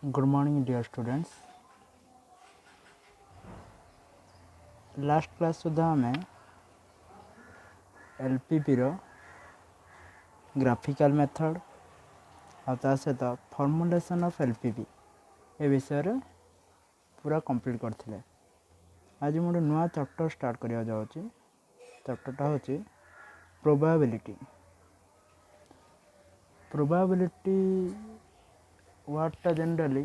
Good morning, dear students. Last class सुधा आम LPP रो ग्राफिकल मेथड आ सहित फॉर्मुलेशन ऑफ एलपीपी ए विषय रे पूरा कंप्लीट करथिले। आज मोटे नुआ चैप्टर स्टार्ट करिया जाउची। चैप्टरटा होची प्रोबेबिलिटी। प्रोबेबिलिटी वर्डटा जनरली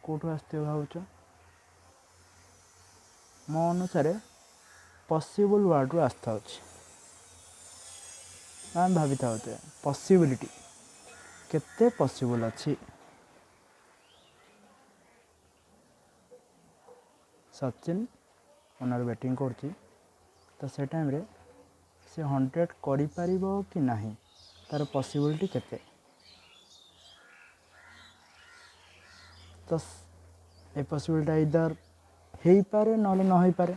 कोठु आस्ते भावुच मो अनुसार पॉसिबल वर्ड रु आस्था होची। आम भावी था पॉसिबिलिटी केते पॉसिबल अच्छी। सचिन ओनर बैटिंग करची तो से टाइम रे से 100 करि परिबो कि नहीं तार पॉसिबिलिटी केते। तो ए पॉसिबिलिटी इधर हेई पारे नले न होई पारे।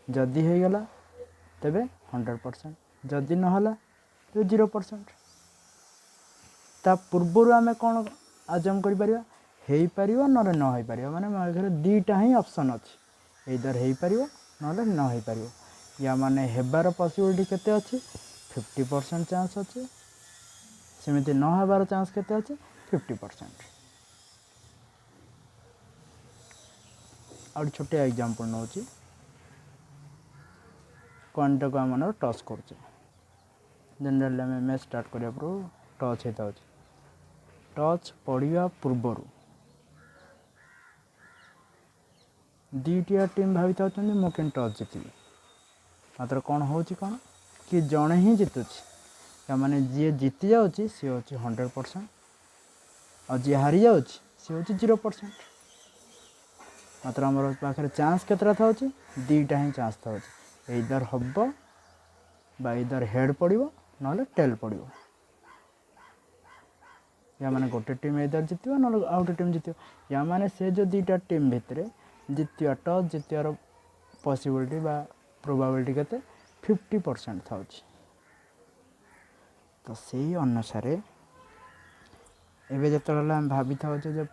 जदी हे गला तबे 100%, जदी न होला तो 0%। ता पूर्वरु आमे कोन आजम करि परिबा हेई परिबो नले न होई परिबो। माने माने दीटा ही ऑप्शन अछि, इधर हेई परिबो नले न होई परिबो। या माने हेबार पॉसिबिलिटी केते अछि 50% चांस अछि। सेमिति न हेबार चांस केते अछि 50%। और छोटे एग्जांपल नउची कोनटा को हमन टच करछे। जनरली हमें मैच स्टार्ट करिया पर टच हेता अछि। टच पड़िया पूर्वरु दीटिया टीम भावी था मो के टच जीति। मात्र कौन होची कौन कि जड़े ही जीतुची। या माने जी जीति जाउची सी होची 100% और जी हारी जाउची सी होची 0%। मात्र हमर पाखरे चांस केतरा था होची दीटा ही चांस था होची। इधर हब्बो बा इधर हेड पड़िबो नले टेल पड़िबो। या माने गोटे टीम इधर जीतिबो नले आउट टीम जीतिबो। या माने से जो दीटा टीम भितरे जीतिया टॉस जीतियार पॉसिबिलिटी बा प्रोबेबिलिटी केते 50% था होची। तो सही अनुसार एबे जतले हम भाबी था होचे जे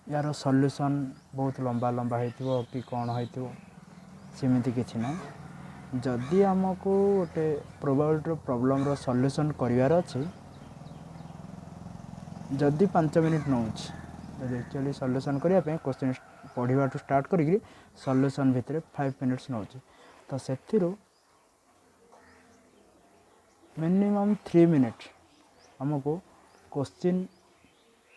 यार सॉल्यूशन बहुत लंबा लंबा हेतिबो कि कोन हेतिबो सेमिति किछि नै। जदि हमको गोटे प्रोबेबिलिटी प्रॉब्लम रो सॉल्यूशन करिवार अछि जदि 5 मिनिट नउछि जदि एक्चुअली सॉल्यूशन करिया पे क्वेश्चन पढिबा टू स्टार्ट करिकरी सॉल्यूशन भितरे 5 मिनिट्स नउछि। तो सेथिरो मिनिमम 3 मिनिट हमको क्वेश्चन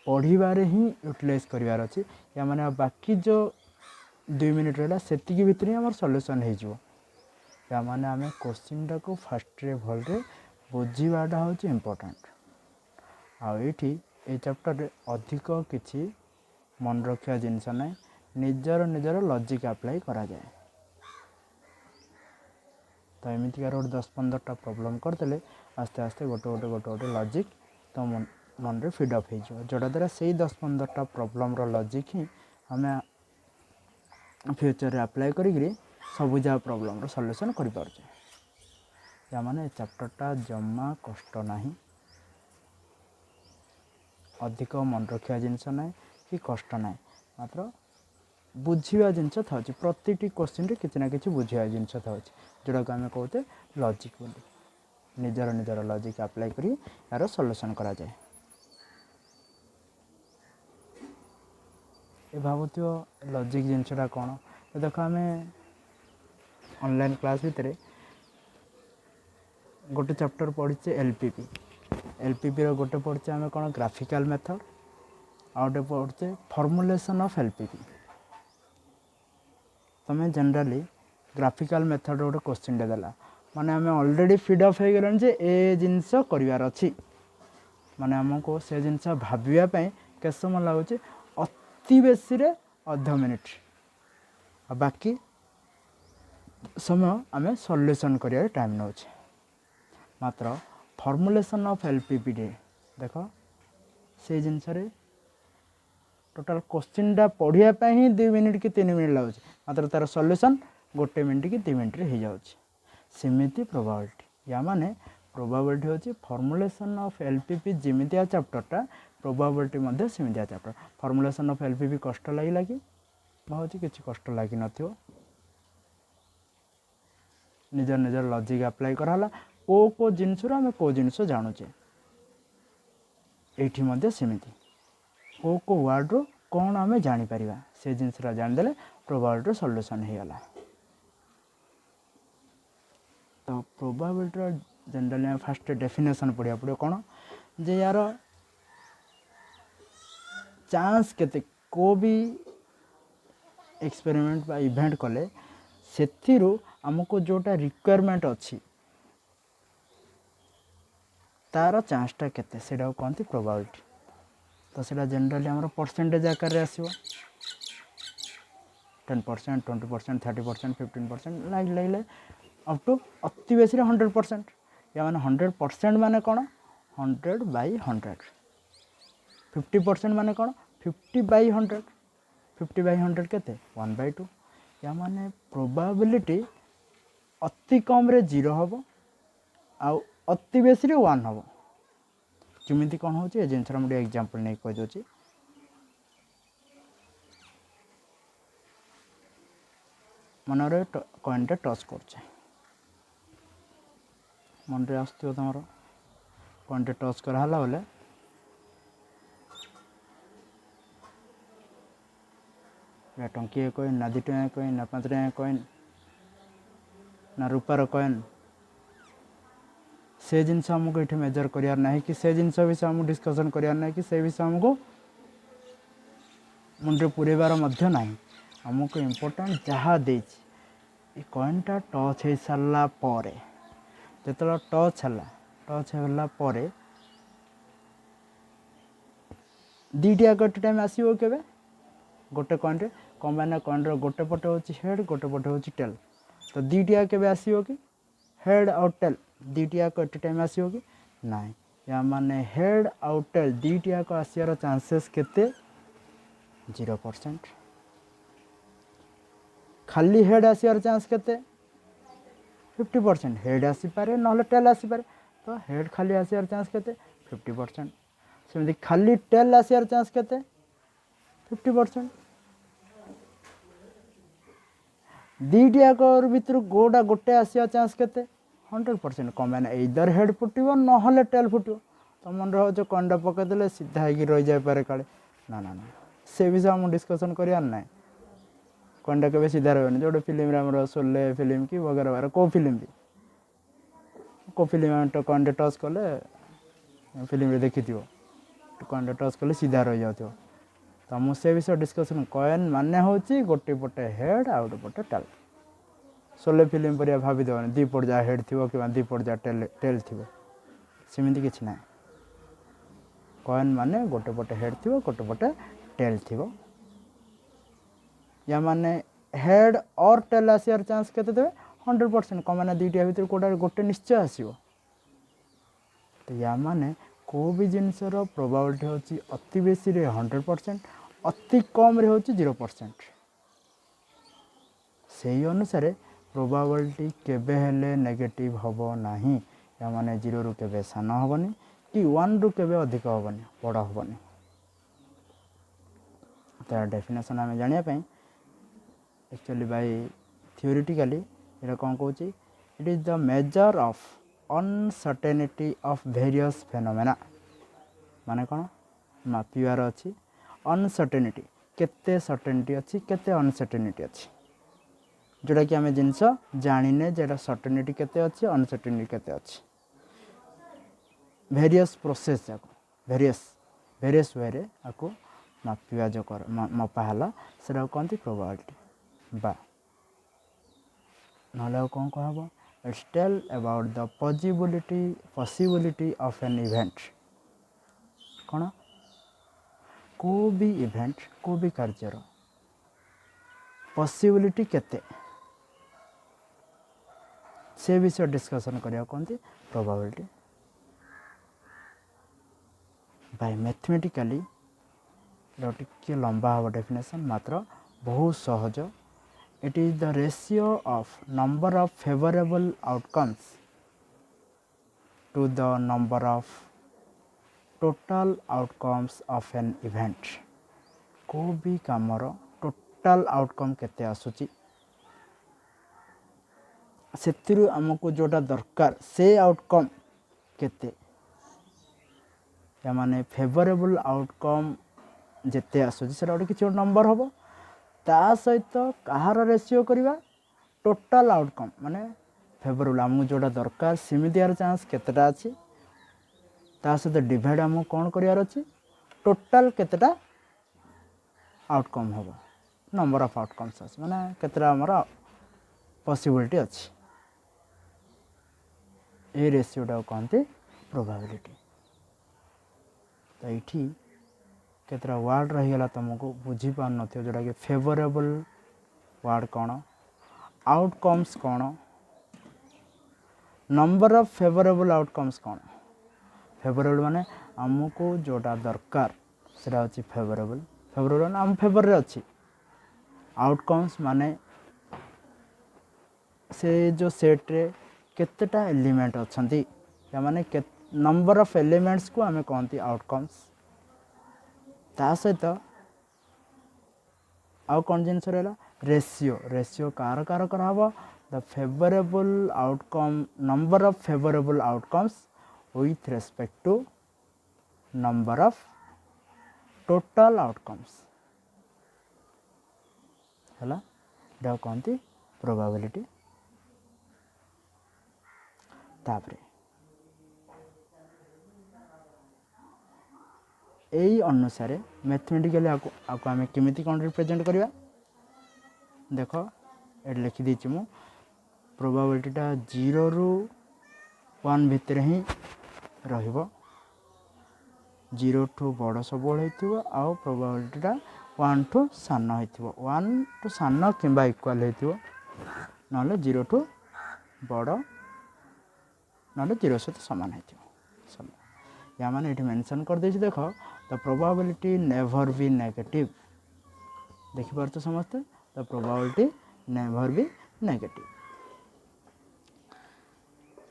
पढ़िबारे ही यूटिलाइज करिवार अछि। या माने बाकी जो 2 मिनिट रहला सेति के भितरे हमर सॉल्यूशन हे जिवो। या माने हमें क्वेश्चन टा को फर्स्ट रे भल रे बुझीबाटा होची इंपोर्टेंट। आ एठी ए चैप्टर रे अधिक किछि मन रखिया जिंस नै, निजर निजर लॉजिक अप्लाई करा जाए। तो एमिति कार 10-15 प्रॉब्लम करतेले आस्ते आस्ते गोटे लॉजिक तो मन रे फीड अप हे जो जोडा द्वारा सेही 10-15 प्रॉब्लम रो लॉजिक ही हमें फ्यूचर रे अप्लाई करिकरी सब जा प्रॉब्लम रो सॉल्यूशन करि पारछे। या माने चैप्टरटा जम्मा कष्ट नाही, अधिक मन रखिया जिंस नै कि कष्ट नै, मात्र बुझिया जिंस थाउची। प्रतिटी क्वेश्चन रे किछि ना किछि बुझिया जिंस थाउची जोडा को हमें कहते लॉजिक बोली। निजर निजर लॉजिक अप्लाई करी यार सॉल्यूशन करा जाए। ए भाबुतियो लॉजिक जिंसटा कोन तो देखो हमें ऑनलाइन क्लास भितरे गोटे चैप्टर पढ़िचे एलपीपी। एलपीपी रो गोटे पढ़िचे हमें कोन ग्राफिकल मेथड आ गोटे पढ़िचे फॉर्मुलेशन ऑफ एलपीपी। तमें जनरली ग्राफिकल मेथड गोटे क्वेश्चन दे देला माने हमें ऑलरेडी फीड अप हो गलन जे ए जिंस करिवार अछि। माने हमको से जिंस भाबिया पय के समय लागुचे अति बेसी रे आधा मिनिट आ बाकी समय हमें सॉल्यूशन करिया टाइम नउचे। मात्र फॉर्मुलेशन ऑफ एलपीपी रे देखो से जिंस रे टोटल क्वेश्चन टा पढ़िया पे ही 2 मिनिट कि 3 मिनिट लागुच, मात्र तार सॉल्यूशन 1 मिनिट कि 2 मिनिट रे हो जाउछ। सेमिति प्रोबेबिलिटी या माने प्रोबेबिलिटी होची फॉर्मुलेशन ऑफ एलपीपी जिमितिया चैप्टर टा प्रोबाबिलिटी मध्य सेमितिया चैप्टर फॉर्मुलेशन ऑफ एलपीवी कष्ट लगे कि भावुँ किसी कष्ट लगी नथिबो निजर निजर लॉजिक अप्लाई कराला को जिनस आम को जिनस जानुचे एठी मध्य सेमिति को वर्ड रो कौन आम जापर से जिनसा जानीदे प्रोबाबिलिटी सॉल्यूशन हो गला तो प्रोबाबिलिटी जनरली फास्ट डेफिनेशन पढ़ा पड़ो कौन जे यार चांस केते को भी एक्सपेरिमेंट बा इवेंट कले सेथिरु हमको जोटा रिक्वायरमेंट अच्छी तार चांसटा केते सेटा कहते प्रोबाबिलिटी तो सेटा जनरली आमर परसेंटेज आकार आसो 10% 20% 30% 15% लाइक अप टू अति बेसी 100% या माने 100% माने कौन 100/100 50% माने कौन 50/100 50/100 केते 1/2 या माने प्रोबाबिलिटी अति कम रे 0 हम आउ अति बेसी रे 1 हम केमिति कौन हो जिनस मुझे एग्जांपल नहीं कहीदे मनरे कॉइनटे टच कर मन रे आसो तुम कॉइनटे टच कराला बोले टंकी कॉइन ना 2 टଙ୍କା कॉइन ना 5 टଙ୍କା कॉइन ना रूपार कॉइन से जिनस आमको ये मेजर करार ना कि से जिनस विषय आमको डिस्कसन करार ना कि से विषय आमको मुंडे पुरेबार मध्य नहीं आमको इम्पोर्टेंट जहाँ दे कॉइनटा टच हो सारा पर जो टच होला दीटी आग टाइम आसो के गोटे कॉइन कौन कॉइन गोटे पटे हूँ हेड गोटे पटे हूँ टेल तो दीटी आग के आसो कि हेड और टेल दीटी आग एट टाइम आसो कि ना या माने हेड आउ टेल दीटी आग आसार चांसेस केते 0% खाली हेड आसार चांस केते 50% हेड आसीपारे ना टेल आसीपारे तो हेड खाली आसार चांस केते 50% सेमती खाली टेल आसार चांस केते 50% दीटी आग भितर गोटा गोटे आसा चांस केते 100% कम मैंने इधर हेड फुटो ना टेल फुटो तो मन रहा कंडा पकईदे सीधा हो रही जाए काले ना ना ना से विषय आम डिस्कसन करार ना कंडा के सीधा रही जो फिल्म सोले फिल्म कि वगैरह वगैरह को फिल्म भी को फिल्म कंडे टच कले फिल्म देखी कंडे टच कले सीधा रही जाओ तो मुझे विषय डिस्कसन कॉइन माने हूँ गोटे पटे हेड आ गोटे पटे टेल सोले फिल्म पर भावीदेवन 2 पर्जा हेड थी कि 2 पर्जा टेल थी सेमती किसी ना कॉइन माने गोटे पटे हेड थी गोटे पटे टेल थी या माने हेड और टेल आसार चांस केते देवे 100% कम मैंने दुईटा भितर कोटा गोटे निश्चय आसो तो या माने को भी जिनसर प्रोबाबिलिटी होची अति बेसी रे 100% अति कम रे होची 0% से अनुसार प्रोबाबिलिटी केबे हेले नेगेटिव हबो नाही या माने 0 रु केबे सान हबनी कि 1 रु केबे अधिक हबनी बड़ हबनी तार डेफिनेशन आम जानिया पई एक्चुअली बाय थियोरेटिकली ये कौन कहूँ it is the measure of uncertainty of various phenomena माने कौन मापिबार अच्छी अनसर्टेनिटी केते सर्टेनिटी अच्छी केते अनसर्टेनिटी अच्छी जोटा कि आम जिनस जाने जेटा सर्टेनिटी केते अच्छी अनसर्टेनिटी केते अच्छी वेरियस प्रोसेस जाक वेरियस वे रे आपको मापिया जो कर मपाला से कहते प्रोबाबिलिटी बा ना कौन कह it's tell about the possibility of an event कौन को भी इवेंट को भी कार्यर पॉसिबिलिटी केते से विषय डिस्कशन करिया कहते प्रोबाबिलिटी बाय मैथमेटिकली टिके लंबा हम डेफिनेशन मात्र बहुत सहज it is the ratio of number of favourable outcomes to the number of total outcomes of an event को भी कामर टोटाल आउटकम केते आसुची से आमको जोटा दरकार से आउटकम केते या माने फेवरेबल आउटकम जेते आसुची से गोटे किसी नंबर हम ता सहित कहार रेशियो करवा टोटाल आउटकम माने फेवरेबल आमको जोटा दरकार सेमि यार चांस केतेटा अच्छी ता सहित डिवाइड आमको कौन करार अच्छी टोटाल केतेटा आउटकम हम नंबर ऑफ आउटकम्स अच्छे माने केतेटा आमर पॉसिबिलिटी अच्छी ए रेशियोटा कहते प्रोबेबिलिटी तो ये केतरा वार्ड रहीगला तुमको बुझीपार न जोटा कि फेवरेबल वार्ड कौन आउटकम्स कौन नंबर ऑफ फेवरेबल आउटकम्स कौन फेवरेबल माने आमको जोटा दरकार से फेवरेबल फेवरेबल माने आम फेवर रे अच्छी आउटकम्स माने से जो सेट रे केतेटा एलिमेंट अच्छी या माने नंबर ऑफ एलिमेंट्स को आमे कहती आउटकम्स ता सहित आउ कौन जिन रहा रेशियो रेशियो कार कार कराब the favourable outcome number of favourable outcomes with respect to number of total outcomes है कहती प्रोबेबिलिटी तापरे यही अनुसार मैथमेटिकली आपको आम केमी कौन रिप्रेजेंट करवा देख ये लिखिदी मु प्रोबेबिलिटीटा 0 ରୁ 1 भितर ही रहिबो 0 ठू बड़ सब आउ प्रोबेबिलिटीटा 1 ठू सान हो 1 ठू सान किंबा इक्वल हो ना 0 ठू बड़ ना 0 सहित सामान हो या माने ये मेंशन कर दे देख the probability never be negative देखिपार तो समझते the probability never be negative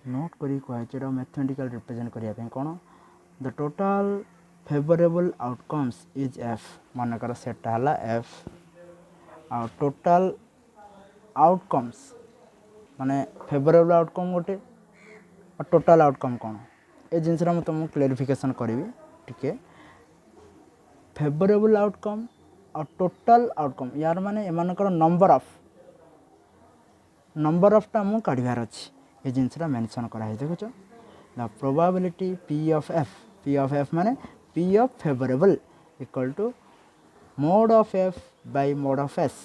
note करी कहचे मैथमेटिकल रिप्रेजेंट करने कौन the total favourable outcomes is F मनकर सेटा है एफ आ टोटाल आउटकम्स माने फेवरेबल आउटकम गोटे और टोटाल आउटकम कौन ए जिनसा मुझे तुमको क्लेरिफिकेशन करी टिके फेवरेबल आउटकम और टोटाल आउटकम यार माने एमानकर नंबर ऑफ टा मु काढियार अछि ए जिनसा मेंशन करा है देखो the probability P of F माने P of favourable equal to mod of F by mod of S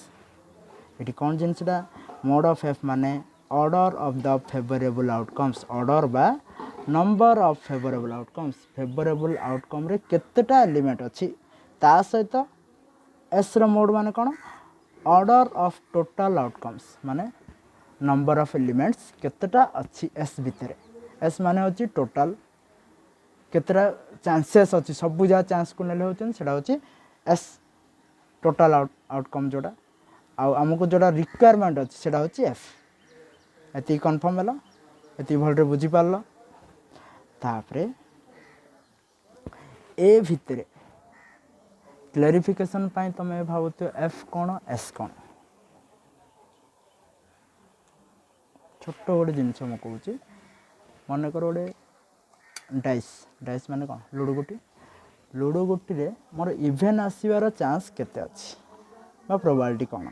ये कौन जिनसा मोड ऑफ एफ माने order of the favourable outcomes order बा number of favourable outcomes favourable outcome रे केतेटा element अच्छी ता सहित एस रो मोड माने कौन ऑर्डर ऑफ टोटाल आउटकम्स माने नंबर ऑफ एलिमेंट्स केतेटा अच्छी एस भितर एस माने होची टोटाल केतेटा चांसेस अच्छी सब जा चांस को नेले होचन सेटा होची एस टोटाल आउटकम जोड़ा आमको जोड़ा रिक्वायरमेंट अच्छी सेटा होची एफ एति कन्फर्म होला एति भलरे बुझी पारलो तापरे ए भितर क्लेरिफिकेशन पाई तमे भावतो एफ कौन एस कौन छोट गोटे जिनस मु कहूँ मनकर गोटे डाइस माने कौन लुडो गोटी रे मोर इवेन आसबार चांस केते अच्छी बा प्रोबेबिलिटी कौन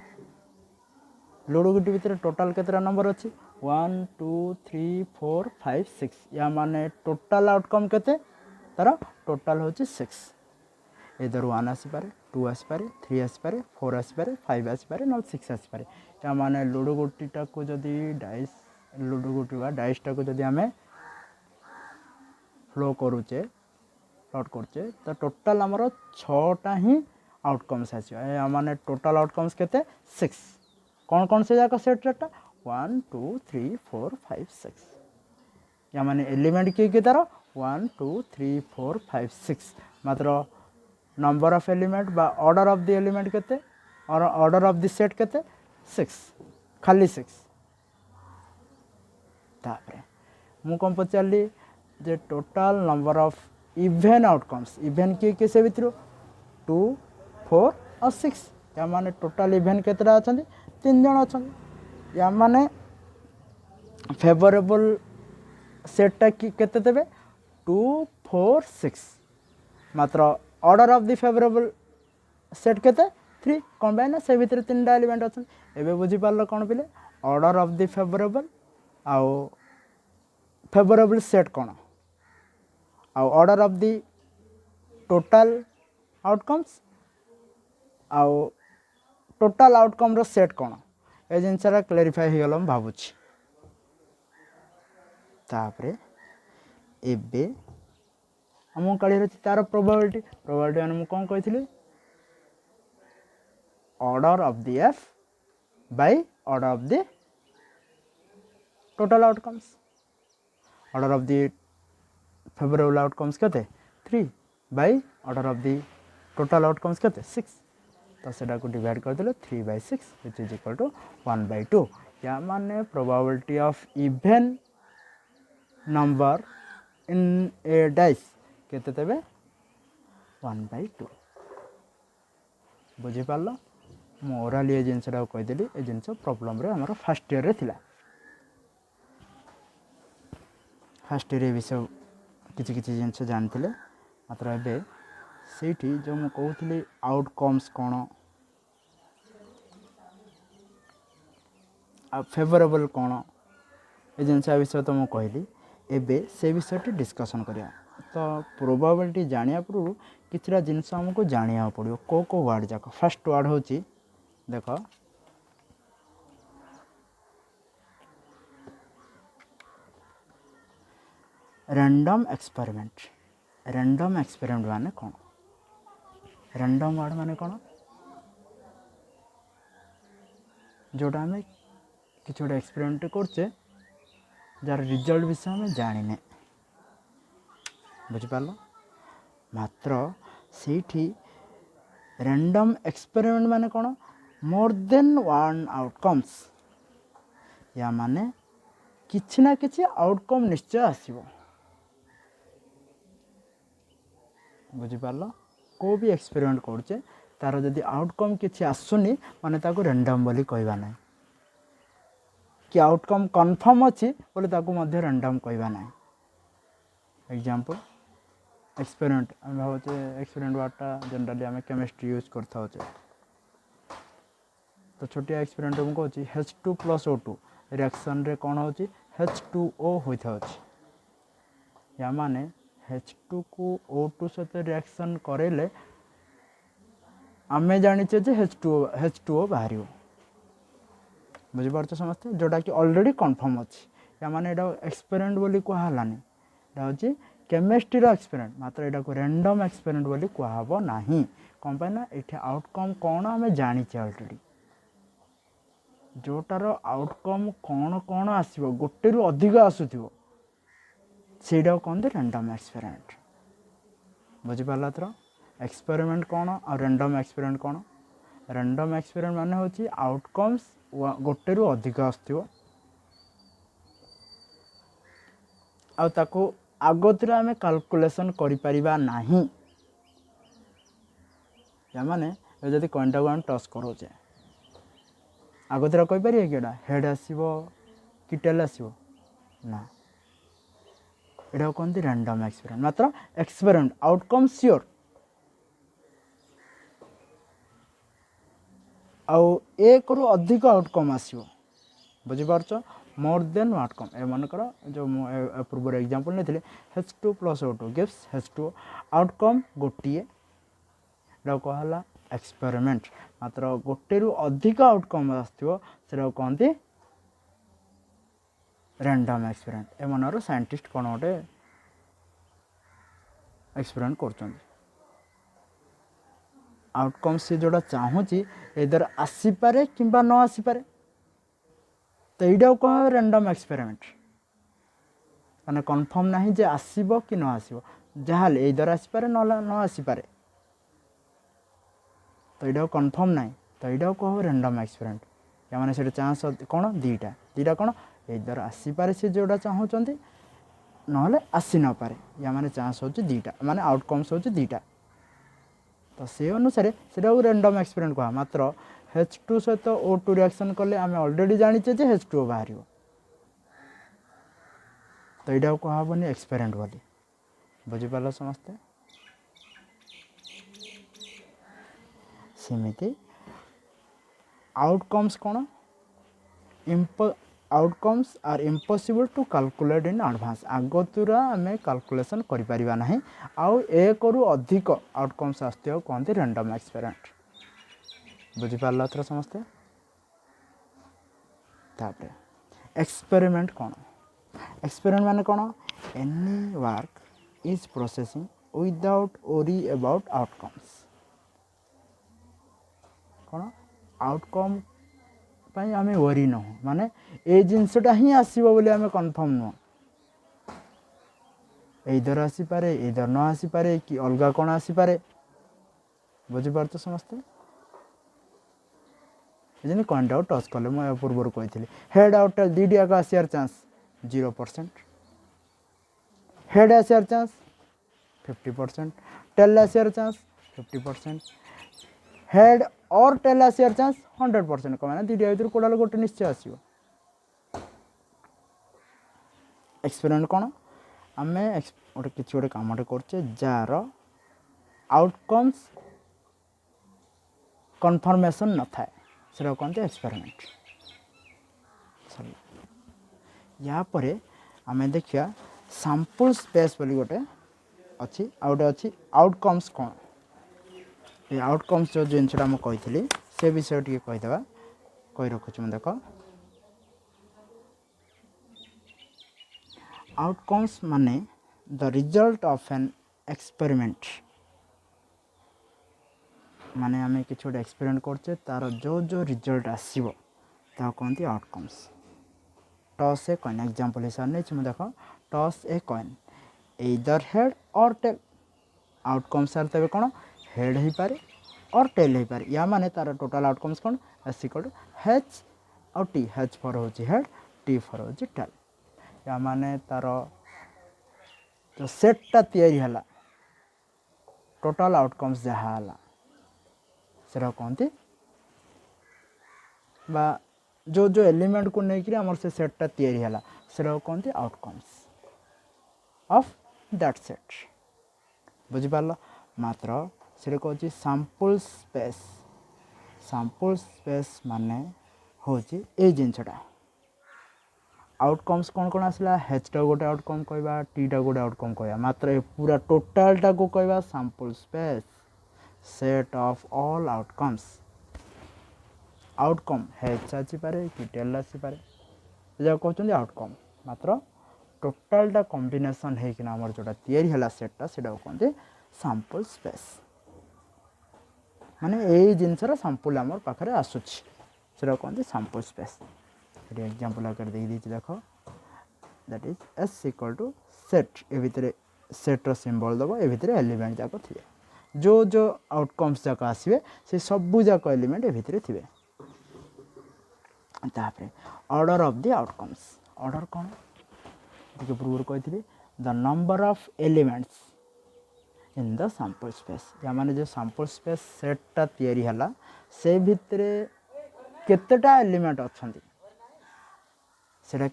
लुडो गोटी भितर टोटाल केतेटा नंबर अच्छी 1 2 3 4 5 6 या माने टोटाल आउटकम केते तार टोटाल होची 6 इधर 1 आसीपारे 2 आसीपारे 3 आसीपारे 4 आसीपारे 5 आसीपारे न 6 आसीपारे या माने लुडो गोटीटा को जदी डाइस लुडो गोटी बा डाइसटा को जदी हमें फ्लो करूचे प्लॉट करचे तो टोटाल हमर 6टा ही आउटकम्स आसी या माने टोटाल आउटकम्स केते 6 कौन कौन से जाका सेट रेटा 1 2 3 4 5 6 या माने एलिमेंट किए तार 1 2 3 4 5 6 मात्र नंबर ऑफ एलिमेंट बा ऑर्डर ऑफ द एलिमेंट केते और ऑर्डर ऑफ द सेट केते 6 खाली 6 तापरे मु कम पचारली जे total number of even outcomes even किए से भितर 2 4 और 6 या माने टोटाल इभेन केतटा अच्छा 3 जन अच्छा या माने फेवरेबल सेटटा केते देबे 2 4 6 मात्र order of the favourable set केते 3 कौन पाए ना से भितर 3टा एलिमेंट अच्छा एबे बुझी पारलो कौन पिले ऑर्डर ऑफ द फेवरेबल आउ फेवरेबल सेट कौन आउ order of the total outcomes आउ टोटल आउटकम रो सेट कौन ए जिनसरा क्लेरिफाई हो गला भाबुछि तापरे एबे हम काढी रछि तार प्रोबेबिलिटी माने कौन कहिथिले order of the F by order of the total outcomes order of the favourable outcomes केते 3 by order of the total outcomes केते 6 तो सेटा को डिवाइड कर देले 3/6 व्हिच इज इक्वल टू 1/2 या माने probability of even number in A dice केते तबे 1/2 बुझी पारलो मोराल ये जिनसटा कहि देली ए जिनस प्रॉब्लम रे हमर फर्स्ट ईयर रे थिला फर्स्ट ईयर विषय किछि किछि जिनस जानथिले मात्र एबे सेठी जो मु कहउथली आउटकम्स कोन आ फेवरेबल कोन ए जिनस विषय तो मु कहली एबे से विषय डिस्कशन करिया तो प्रोबेबिलिटी जानिया पूर्व किछरा जिनस हमको जानिया पड़ियो को वर्ड जाक फर्स्ट वर्ड होची देखो रैंडम एक्सपेरिमेंट माने कौन रैंडम वर्ड माने कौन जोटा हमें किसी गोटे एक्सपेरिमेंट करचे जार रिजल्ट विषय हमें जाने बुझिपार मात्र सेठी रैंडम एक्सपेरिमेंट माने कौन मोर देन वन आउटकम्स या माने किछि ना किछि आउटकम निश्चय आसीबो बुझिपार को भी एक्सपेरिमेंट करचे तार जदि आउटकम किछि आसुनी माने ताको रैंडम बोली कहबा नै कि आउटकम कन्फर्म अछि बोले ताको मध्य रैंडम कहबा नै एग्जांपल एक्सपेरिमेंट हम भावचे एक्सपेरिमेंट वाटा जनरली हमें केमिस्ट्री यूज करता होचे तो छोटिया एक्सपेरिमेंट हम कहछि H2 + O2 रिएक्शन रे कोन होछि H2O होइथा होछि या माने H2 को O2 सहित रिएक्शन करेले आमे जानि जे H2O बाहरी बुझी पारछ समझते जोटा कि ऑलरेडी कंफर्म अछि या माने एटा एक्सपेरिमेंट बोली कहा हलानी एटा होछि केमिस्ट्री रो एक्सपेरिमेंट मात्र एटा को रैंडम एक्सपेरिमेंट बोली कहा हबो नाही कोन पे ना एठी आउटकम कोन हमें जानि छ ऑलरेडी जोटार आउटकम कोन कोन आसीबो गोटे रु अधिक आसुथिबो सेटा कोन दे रैंडम एक्सपेरिमेंट बुझी पारला तर एक्सपेरिमेंट कोन और रैंडम एक्सपेरिमेंट कोन रैंडम एक्सपेरिमेंट माने होची आउटकम्स गोटे रु अधिक आसथिबो आ ताको आगोतरा हमें कैलकुलेशन करि परिबा नाही या माने जदि कोइनटा को हम टॉस करोचे आगोतरा कहि परिए केडा हेड आसीबो कि टेल आसीबो ना एटा कोन दि रैंडम एक्सपेरिमेंट मात्र एक्सपेरिमेंट आउटकम श्योर आउ एक रु अधिक आउटकम आसीबो बुझी पारछ मोर देन आउटकम ए मन कर जो पूर्व एग्जांपल नेथिले H2 + O2 gives H2 outcome गोटिए एटा कहला एक्सपेरिमेंट मात्र गोटे रु अधिक आउटकम आस्थिबो सेरा कहंती रैंडम एक्सपेरिमेंट ए मनर साइंटिस्ट कोन ओटे एक्सपेरिमेंट करछन आउटकम से जोड़ा चाहूची इधर आसी पारे किंबा न आसी पारे तो एटा कह रैंडम एक्सपेरिमेंट माने कंफर्म नाही जे आसीबो कि न आसीबो जहाल इधर आसी पारे न आसी पारे तो एटा कंफर्म नाही तो एटा कह रैंडम एक्सपेरिमेंट या माने सेटा चांस कोन दीटा कोन इधर आसी पारे से जोड़ा चाहूचंती ना आसी न पारे या माने चांस हो दीटा माने आउटकम्स हो दीटा तो से अनुसार से रैंडम एक्सपेरिमेंट कह मात्र H2 सहित O2 रिएक्शन कले आम ऑलरेडी जानिचे जे H2O बाहर तो यहाँ कहबनी एक्सपेरिमेंट बोली बुझिपार समस्ते सेमिति आउटकम्स कौन outcomes are impossible to calculate in advance आगतुरा आम कैलकुलेशन करि परिबा नहीं आउ एक रु अधिक आउटकम्स आसते कहते रैंडम एक्सपेरिमेंट बुझिपार थर समस्ते तापर एक्सपेरिमेंट कौन एक्सपेरिमेंट माने कौन any work is processing without worry about outcomes कौन आउटकम आम वरी न माने ए जिनसटा ही आसो बोली आम कन्फर्म नुह इधर आसीपे इधर न आसीपे कि अलग कौन आसीपे बुझीपार तो समस्ते जमी कॉइनटा टच कले मुझे पूर्व कही हेड आउट टेल दीटी आग आसार चांस 0% हेड आसार चांस 50% टेल आसार चांस 50% हेड और टेल आसार चांस 100% कम दीटा भर कौटा गोटे निश्चय आसो एक्सपेरिमेंट कौन आम गोटे कि गोटे कमटे करचे जार आउटकम्स कन्फर्मेशन न थाए से कहते एक्सपेरिमेंट या परे आम देखिया सैंपल स्पेस बोली गोटे अच्छी आउटे अच्छी आउटकम्स कौन ये आउटकम्स जो जिनसा मुझे कही से विषय टी कहीदेवा कही रखुच देख आउटकम्स माने the result of an experiment माने आम कि गोटे एक्सपेरिमेंट करचे तार जो जो रिजल्ट आसो ता कहते outcomes toss a coin example हिसाब नहीं देख टॉस ए कॉइन इधर हेड और टेल आउटकम्स आर तबे कौन हेड हो पारे और टेल हो पारे या माने तार टोटल आउटकम्स कौन एस इक्वल टू एच और टी एच फॉर हो हेड टी फॉर हो टेल या माने तार जो सेटटा तैयारी है टोटल आउटकम्स जहाँ है से कहते बा जो जो एलिमेंट को लेकिन आमर से सेटटा तैयारी है से कहते आउटकम्स ऑफ दैट सेट बुझिपार मात्र से कौन सैंपल स्पेस माने हूँ ये जिनसटा आउटकम्स कौन कौन आसला हेचटा गोटे आउटकम कहवा टीटा गोटे आउटकम कहवा मात्र ये पूरा टोटालटा को कहवा sample space set of all outcomes outcome head आसीपे कि टेल आसीपे जहाँ कहते आउटकम मात्र टोटालटा कॉम्बिनेशन होना आमर जोटा तैयारी है सेटटा से कहते सैंपल स्पेस माने यही जिनसर सैंपल आमर पाखे आसूची से कहते सैंपल स्पेस ये एग्जांपल आकर देख देख that is S equal to set A भितर सेट्र सिंबल दब ए भितर एलिमेंट जाक थे जो जो आउटकम्स जाक आसवे से सबू जाक एलिमेंट ए भितर थे तापर order of the outcomes order कौन देखिए पूर्व कही the number of elements in the sample space या माने जो सैंपल स्पेस सेटटा तैयारी है से भितर केतेटा एलिमेंट अच्छा से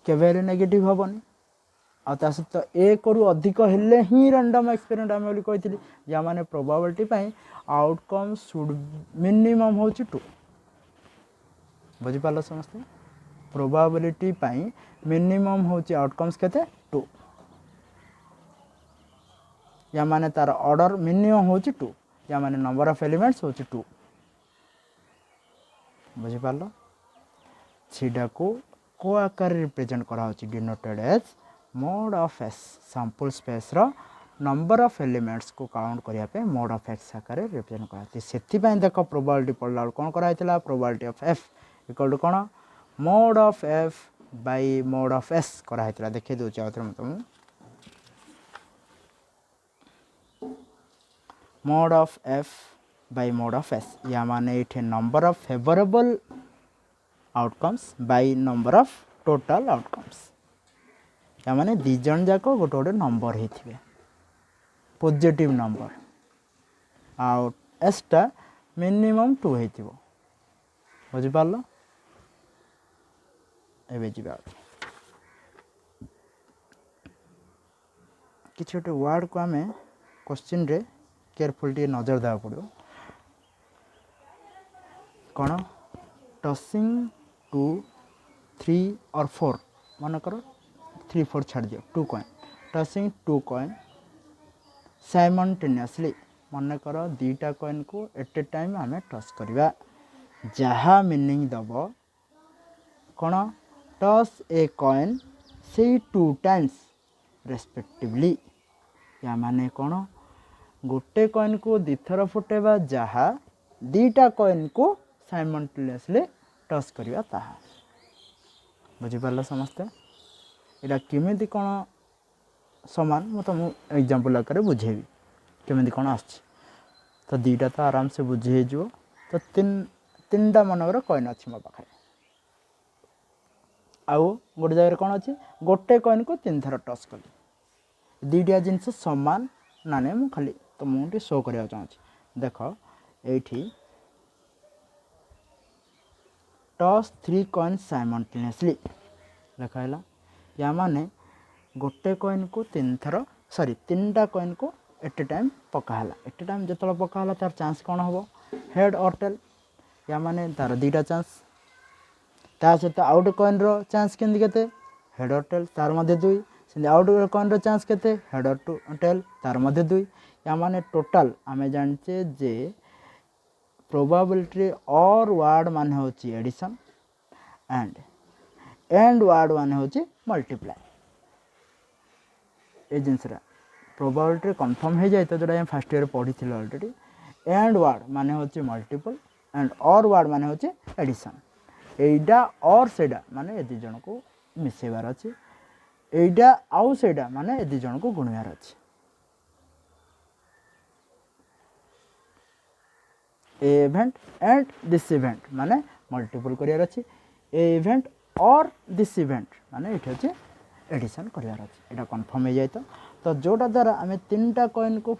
केवे नेगेटिव हेनी आ सहित एक रु अधिक हेले ही रैंडम एक्सपेरिमेंट आम बोली कही या माने प्रोबेबिलिटी आउटकम शुड मिनिमम हो 2 बुझिपार समस्ते प्रोबेबिलिटी मिनिमम हो आउटकम्स केते 2 या माने तार ऑर्डर मिनिमम हो 2 या माने नंबर ऑफ एलिमेंट्स हो 2 बुझिपार सीटा को आकार रिप्रेजेंट करा denoted as mod of S sample space रो नंबर ऑफ एलिमेंट्स को काउंट करने मोड ऑफ एक्स आकार रिप्रेजेंट कराती से देख प्रोबेबिलिटी पढ़ला कौन कराइला probability of F equal to कौन mod of F by mod of S कराइला देखिए दूसरे आउे मतलब mod of F by mod of S या माने ये number of favourable outcomes by number of total outcomes या माने दी जन जाक गोटे गोटे नंबर होते पॉजिटिव नंबर आउ एसटा मिनिमम 2 हो बुझिपार एवं जा किसी गोटे वर्ड को आम क्वेश्चन रे केयरफुल टे नजर देवा पड़ो कौन टसिंग 2 3 और 4 मन कर 3 4 छाड़ दियो 2 कॉइन टसिंग 2 कॉइन साइमल्टेनियसली मन कर दीटा कॉइन को एट ए टाइम आम टस करवा जहा मीनिंग दब कौन टस ए कॉइन से 2 टाइम्स रेस्पेक्टिवली या माने कौन गोटे कॉइन को दिथर फुटेबा जहा दीटा कॉइन को साइमल्टेनियसली टस करवा ताहा बुझिपार समस्ते यहाँ केमी कौन सामान मैं तुम एग्जांपल आकार बुझेबी केमी कौन आस तो दीटा तो आराम से बुझे जो तो तीन टा मनकर कॉइन अच्छी मो पाखे आउ गोटे जगह कौन अच्छी गोटे कॉइन को 3 थर टस कली दीटा जिनस सामान ना नहीं मुझे खाली तुमको शो करने चाहिए देख ये टस 3 कॉइन साइमल्टेनियसली लिखाला या माने गोटे कॉइन को 3 थर सॉरी 3टा कॉइन को एट ए टाइम पकाला एट ए टाइम जो पकाला तार चांस कौन हम हेड और टेल या माने तार 2टा चांस ता सहित आउट कॉइन रो चांस के हेड और टेल तार मध्य 2 से आउट कॉइन रो चांस के हेड और टेल तार मध्य 2 या माने टोटाल आम जानचे जे प्रोबेबिलिटी और वर्ड माने होची एडिशन एंड वर्ड माने होची मल्टीप्लाई ए जिनसरा प्रोबेबिलिटी कन्फर्म हो जाए तो जोटा फर्स्ट ईयर पढ़ी थी ऑलरेडी एंड वर्ड माने होची मल्टीपल एंड और वर्ड माने होची एडिशन एइडा और सेडा माने ए दी जन को मिसेबार अछि एइडा आउ सेडा माने ए दी जन को गुणियार अछि ए इवेंट एंड दिस इवेंट माने मल्टीपल करियार अछि ए इवेंट और दिस इवेंट माने इठ अछि एडिशन करियार अछि एटा कंफर्म हो जाए तो जोटा द्वारा आम 3टा कॉइन को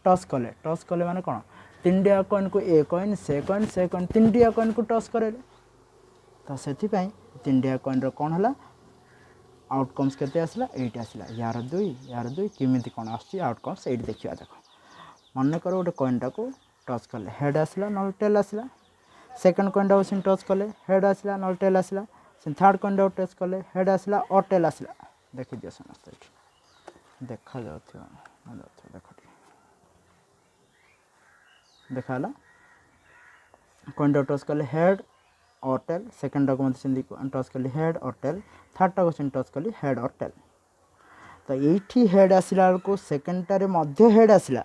टस कले माने कौन 3टा कॉइन को ए कॉइन से कॉइन 3टा कॉइन को टस करे तो से 3टा कॉइन रो कौन है आउटकम्स केते आसला 8 आसला यार 2 केमिति कौन आछि आउटकम्स 8 देखिया देखो मन कर गोटे कॉइनटा को टच कले हेड आसला नल टेल आसला सेकंड कॉइनटा को टच कले हेड आसला नल टेल आसला थर्ड कॉइनटा को टच कले हेड आसला और टेल आसला देखि दियो समस्त देखा जाउथियो देखा कॉइनटा टच कले हेड और टेल सेकंड को टच कली हेड और टेल थर्ड को टच कली हेड और टेल तो ये हेड आसला को सेकेंड टारे मध्य हेड आसला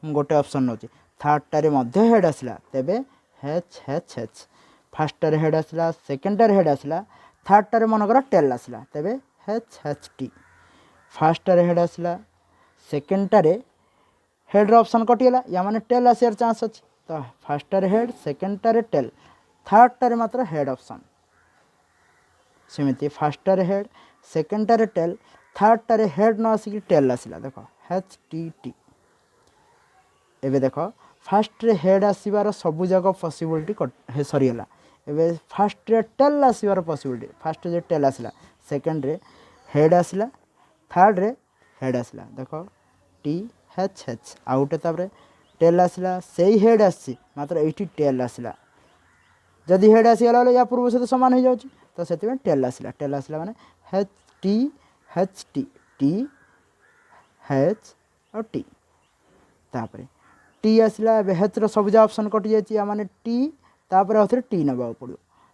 गोटे ऑप्शन नोची थर्ड टारे मध्य हेड आसला तेबे एच एच एच फर्स्ट टारे हेड आसला सेकेंड टारे हेड आसला थर्ड टारे मनकर टेल आसला तेबे एच एच टी फर्स्ट टारे हेड आसला सेकेंड टारे हेड ऑप्शन कटिगला या माने टेल आसार चांस अच्छी तो फर्स्ट टारे हेड सेकेंड टारे टेल थर्ड टारे मात्र हेड ऑप्शन सेमती फर्स्ट टारे हेड सेकेंड टारे टेल थर्ड टारे हेड न आसिक टेल आसला देख एच टी टी एबे देख फास्ट रे हेड आसबार सबू जाक पॉसिबिलिटी सरीगला एबे फास्ट रे टेल आसबार पॉसिबिलिटी फास्ट रे टेल आसला सेकेंड रे हेड आसला थर्ड रे हेड आसला देख टी एच एच आउटे तापर टेल आसला से हेड आसी मात्र एटी टेल आसला जदि हेड आसीगला या पूर्व सहित सामान हो जाउची तो से टेल आसला माने एच टी टी एच और टी तापर टी आसला हेचर सबुजा ऑप्शन कटि जाइए माने टी तापर आउथरे टी नबाक पड़ो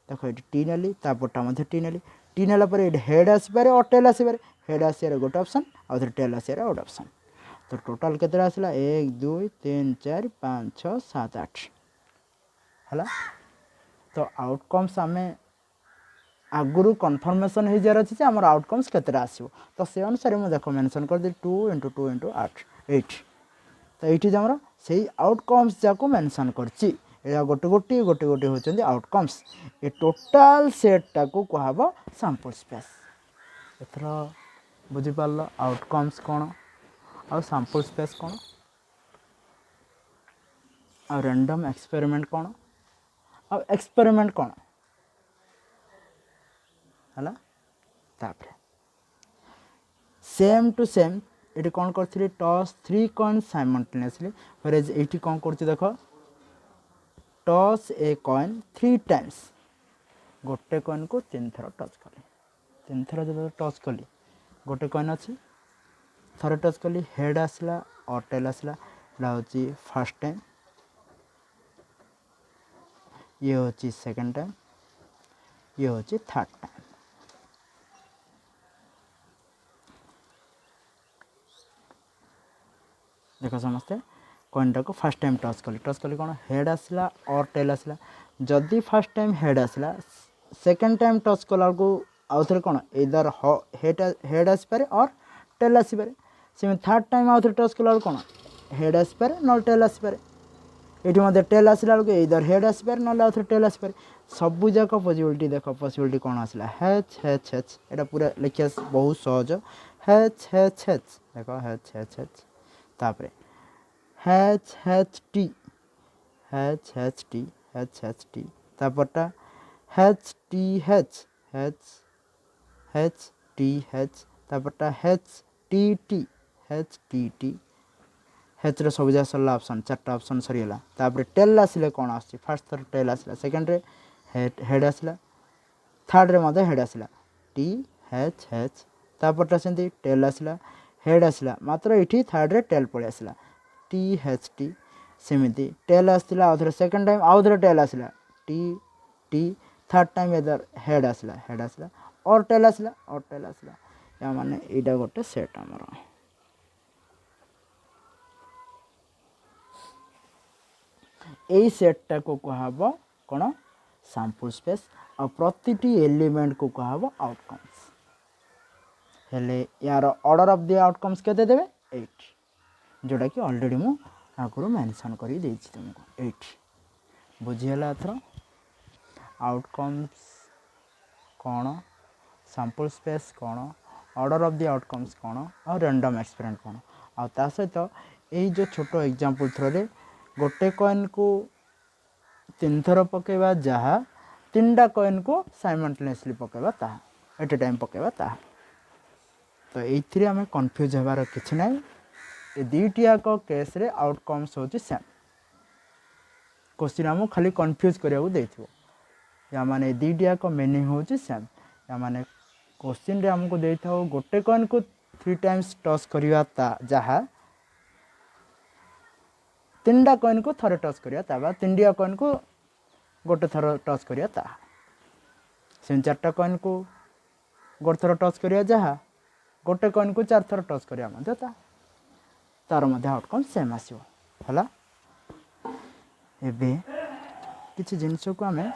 देख ये टी नेली तापरटा मध्य टी नेली टी नेला पर हेड आसपारे और टेल आसपारे हेड आसार गोटे ऑप्शन आउथरे टेल आसार गोटे ऑप्शन तो टोटाल केते आसला 1 2 3 4 5 6 7 8 हला तो आउटकम्स आम आगुरी कन्फर्मेसन हो जार अच्छे आम आउटकम्स केते आसो तो से अनुसार मुझे देख मेंशन कर दी 2 × 2 × 8 तो ये आमर से आउटकम्स जाक मेंशन करछि गोटे गोटे गोटे गोटे होचंदी आउटकम्स ए टोटाल सेट टाको कहब सैंपल स्पेस एथर बुझिपार आउटकम्स कौन आ सैंपल स्पेस कौन आ रैंडम एक्सपेरिमेंट कौन आ एक्सपेरिमेंट कौन है तापर सेम टू सेम ये कौन करी टॉस 3 कॉइन साइमल्टेनियसली व्हेरेज ये कौन कर देख टॉस ए कॉइन 3 टाइम्स गोटे कॉइन को 3 थर टच कली 3 थर जब टच कली गोटे कॉइन अच्छी थरे टच कली हेड आसला और टेल आसला हूँ फर्स्ट टाइम ये हूँ सेकेंड टाइम ये हूँ थर्ड टाइम देख समस्ते कॉइनटा को फर्स्ट टाइम टच कली कौन हेड आसला और टेल आसला जदि फर्स्ट टाइम हेड आसला सेकेंड टाइम टच कला को आउ थे कौन इधर हेड आसपे और टेल आसपे से थर्ड टाइम आउ थे टच कला कौन हेड आसपे न टेल आसपे ये मत टेल आसला बेलू इधर हेड आसपे ना आउ थे टेल आसपे सबू जाक पॉसिबिलिटी देख पॉसिबिलिटी कौन आसला हेच हेच हेच एटा पूरा लिखिया बहुत सहज हेच हेच हेच देख हेच हेच हेच तापर हेच हेच टी हेच हेच टी हेच हेच टी तापरटा हेच टी हेच हेच हेच टी हेच तापरटा हेच टी हेच टी हेच रे सब जा सरला ऑप्शन 4टा ऑप्शन सरीगला तापर टेल आसिले कौन आसी फर्स्ट थर टेल आसिला सेकंड रे हेड आसिला थर्ड रे मते हेड आसिला टी हेच हेच तापरटा सेंती टेल आसिला हेड आसिला मात्र इठी थर्ड रे टेल पळे आसिला टी हेच टी सेमिति टेल आसिला आउथरे सेकंड टाइम आउथरे टेल आसिला टी थर्ड टाइम इधर हेड आसिला और टेल आसिला या माने एटा गोटे सेट हमर यही सेट्टा को कहब कौन सैंपल स्पेस और प्रतिटी एलिमेंट को कहब आउटकम्स हेले यार ऑर्डर ऑफ द आउटकम्स केते देबे 8 जोटा कि ऑलरेडी मु आगुरु मेंशन करी देछि तुमको 8 बुझियला एथरो आउटकम्स कौन सैंपल स्पेस कौन ऑर्डर ऑफ द आउटकम्स कौन और रैंडम एक्सपेरिमेंट कौन आ ता सहित यही जो छोट एग्जांपल थ्रो गोटे कॉइन को 3 थर पकेबा जहाँ 3टा कॉइन को साइमल्टेनियसली पकेबा ताहा एट ए टाइम पकेबा ताहा तो ये आम कन्फ्यूज होबार किसी ना ये दुईटियाक केस रे आउटकम्स होची सेम क्वेश्चन आमको खाली कन्फ्यूज करिया देथिबो या माने दुईटियाक मीनिंग होची सेम या माने क्वेश्चन रे हमको देथाओ गोटे कॉइन को 3 टाइम्स टच करिया ता जहाँ 3टा कॉइन को थरे टच करिया ता बा 3टा कॉइन को गोटे थर टच करिया ता से 4टा कॉइन को गोटे थर टच करिया जहाँ गोटे कॉइन को 4 थर टच करिया मध्य ता तार मध्य आउटकम सेम आसीबो हला एबे किछि जिंस को हमें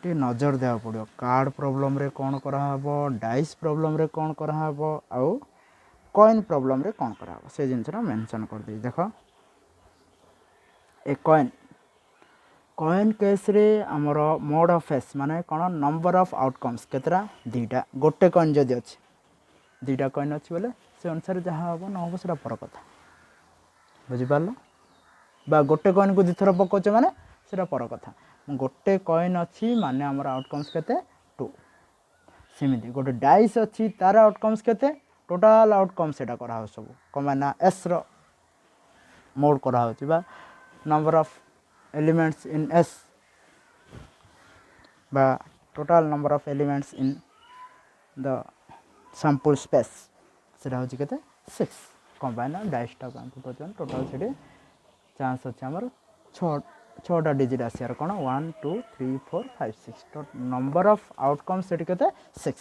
टे नजर देवा पड़ो कार्ड प्रॉब्लम रे कौन करा हबो डाइस प्रॉब्लम रे कौन करा हबो आउ कॉइन प्रॉब्लम रे कौन करा हबो से जिंस रा मेंशन कर दे देखो ए कॉइन केस रे हमर मोड ऑफ एस माने कौन नंबर ऑफ आउटकम्स केतरा दीटा गोटे कॉइन जदि अछि दीटा कॉइन अछि बोले से अनुसार जहाँ हबो न हबो सेटा पर कथा बुझि पारलो बा गोटे कॉइन को दिथर पकोचे माने सेटा पर कथा गोटे कॉइन अछि माने हमर आउटकम्स केते 2 सेमिति गोटे डाइस अछि तार आउटकम्स केते टोटल आउटकम्स सेटा करा हो सब कमाना एस रो मोड करा होची बा number of elements in S बा total number of elements in the sample space सेटा होची केते 6 कम्बाइन डाइस टा काम पचन टोटल सेटे चांस अछि हमर 6टा डिजिट आसियार कोन 1 2 3 4 5 6 तो नंबर ऑफ आउटकम्स सेट केते 6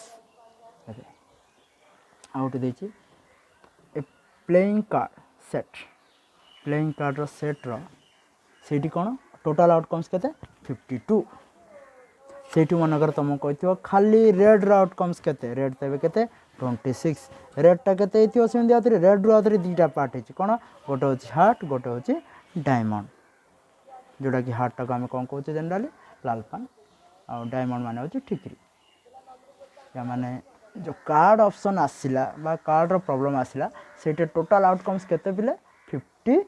ओके आउट देछि ए प्लेइंग कार्ड रो सेट रो सेठी कोन टोटल आउटकम्स केते 52 सेठी मनकर तुम कहथियो खाली रेड रो आउटकम्स केते रेड तबे केते 26 रेड टा केते इथियो सेम दिया तरी रेड रो आतरी दीटा पार्ट हेछि कोन गोटे होछि हार्ट गोटे होछि डायमंड जोड़ा कि हार्ट टाक आम कौन कहते जनरली लाल पान आ डायमंड माने होछि ठिकरी या माने जो कार्ड ऑप्शन आसिला बा कार्ड रो प्रॉब्लम आसिला सेटे टोटल आउटकम्स केते पिले 52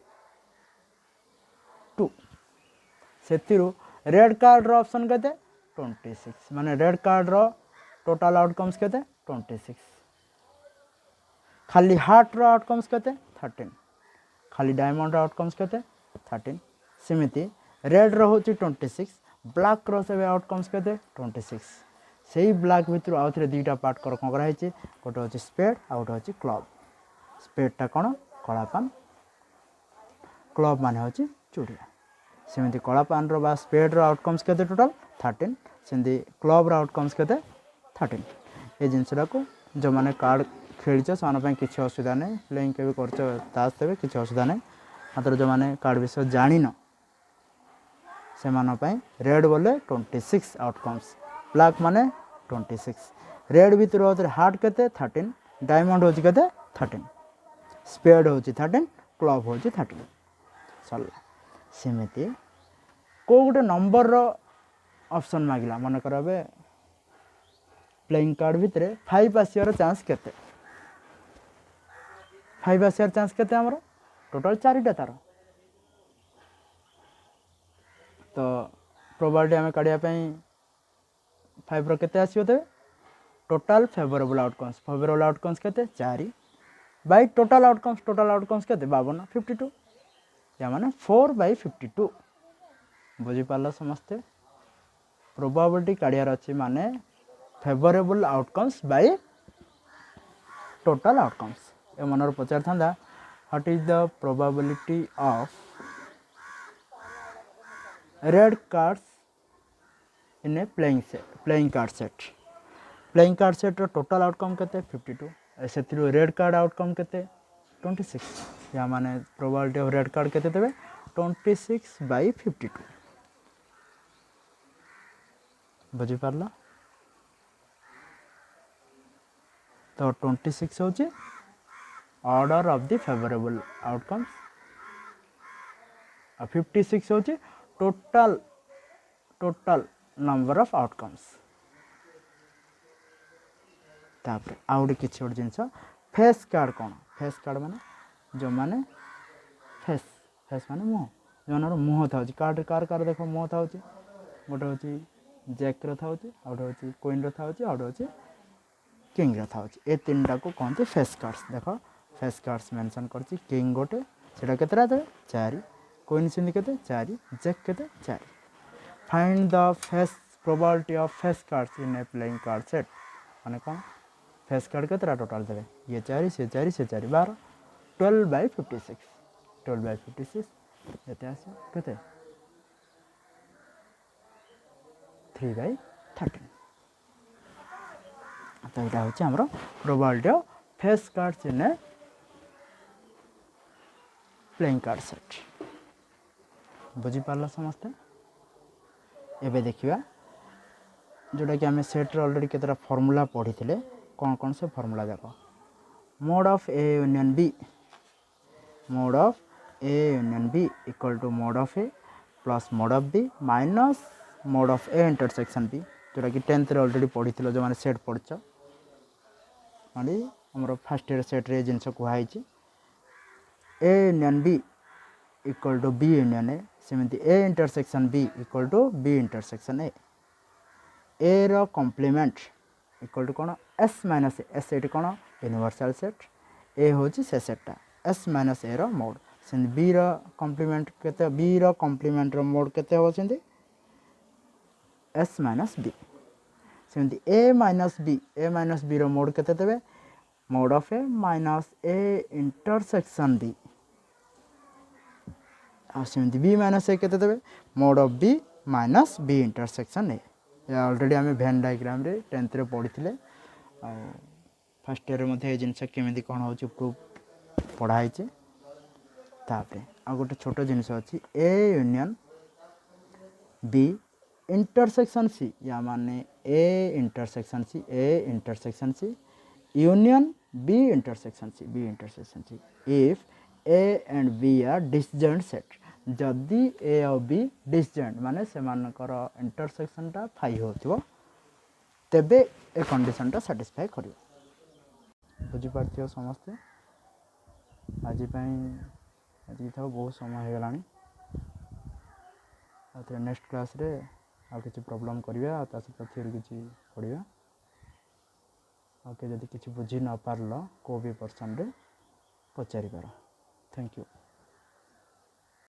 सेतिरु रेड कार्ड रो ऑप्शन केते 26 माने रेड कार्ड रो टोटल आउटकम्स केते 26 खाली हार्ट रो आउटकम्स केते 13 खाली डायमंड रो आउटकम्स केते 13 सेमिति रेड रो होची 26 ब्लैक रो से आउटकम्स केते 26 सेही ब्लैक भितर आउ थरे दुईटा पार्ट कर कोन करा हिची गोटे होची स्पेड आ गोटे होची क्लब स्पेड टा कोन कलापान क्लब माने होची चूड़िया सेमिति कलापान रो बा स्पेड रो आउटकम्स केते टोटल 13 सेमिति क्लब रो आउटकम्स केते 13 ए जिंसरा को जो माने कार्ड खेलछ सान पय किछि असुविधा नै प्लेइंग के भी करछ तास तबे किछि असुविधा नै मात्र जो माने कार्ड विषय जानि न से मान पय रेड बोले 26 आउटकम्स ब्लैक माने 26 रेड भितर होतरे हार्ट केते 13 डायमंड होची केते 13 स्पेड होची 13 क्लब होची 13 सरला सेमिति को गुटे नंबर रो ऑप्शन मागिला मन करबे प्लेइंग कार्ड भितर 5 आसियार चांस केते 5 आसियार चांस केते हमरो टोटल 4टा तार तो प्रोबेबिलिटी हमें काढिया पय 5 रो केते आसियो ते टोटल फेवरेबल आउटकम्स केते 4 बाय टोटल आउटकम्स केते 52 52 या माने 4/52 बुझी पाला समस्ते प्रोबेबिलिटी काढियार अछि माने favourable outcomes by total outcomes ए मनर पचार थांदा what is the probability of red cards in a playing card set रो टोटल आउटकम केते 52 सेतिरो रेड कार्ड आउटकम केते 26 या माने प्रोबेबिलिटी ऑफ रेड कार्ड केते देबे 26/52 बुझी पारला तो 26 होची order of the favourable outcomes और 56 होची टोटल नंबर ऑफ आउटकम्स तापर आउड किछि और जिंस फेस कार्ड माने जो माने फेस माने मुंह जोनर मुंह थाउची कार्ड देखो मुंह थाउची गोटे होची जैक रो थाउची आउड होची क्वीन रो थाउची आउड होची किंग रो थाउची ए तीनटा को कहते फेस कार्ड्स देखो फेस कार्ड्स मेंशन करची किंग गोटे सेटा केतरा दे 4 क्वीन सिंदी केते 4 जैक केते 4 find the face probability of face cards in a playing card set माने कोन फेस कार्ड केतरा टोटल देबे ये 4 से 12 12/56 एते आसे केते 3/13 तो एटा होची हमरो probability of face cards in a playing card set बुझी पारला समस्ते एबे देखिबा जोटा कि हमें सेट रे ऑलरेडी केतरा फार्मूला पढ़ी थिले कौन से फार्मूला देखो mod of A union B equal to mod of A plus mod of B minus mod of A intersection B जोटा कि 10th रे ऑलरेडी पढ़ी थिलो जो माने सेट पढ़छ माने हमरो फर्स्ट ईयर सेट रे जिंस को हाइची A union B equal to B union A सेमिति A intersection B equal to B intersection A रो कॉम्प्लीमेंट इक्वल टू कोन एस माइनस एस एटी कोन यूनिवर्सल सेट ए होची से सेटटा एस माइनस ए रो मोड सेन बी रो कॉम्प्लीमेंट केते बी रो कॉम्प्लीमेंट रो मोड केते हो सेंदी एस माइनस बी सेंदी ए माइनस बी रो मोड केते देबे mod of A minus A intersection B आ सेंदी बी माइनस ए केते देबे mod of B minus B intersection A already आम भेन डायग्राम रे 10th रे पढ़ी थिले आ फर्स्ट ईयर मध्ये ए जिंस केमिति कोन होची प्रूफ पढ़ाई छे तापरे आ गोटे छोटो जिनिस अछि A union B intersection C या माने A intersection C union B intersection C if A and B are disjoint set जदि ए और बी डिसजॉइंट माने से मानकर इंटरसेक्शन टा 5 होथिबो तेबे ए कंडीशनटा साटिस्फाए कर बुझीपार समस्ते आज था बहुत समय हो गलानी नेक्स्ट क्लास रे आ किसी प्रॉब्लम करवा सहित थियरी किसी पढ़ा आके जदि किसी बुझी न पारल को भी पर्सन रे पचारि पार। Thank you.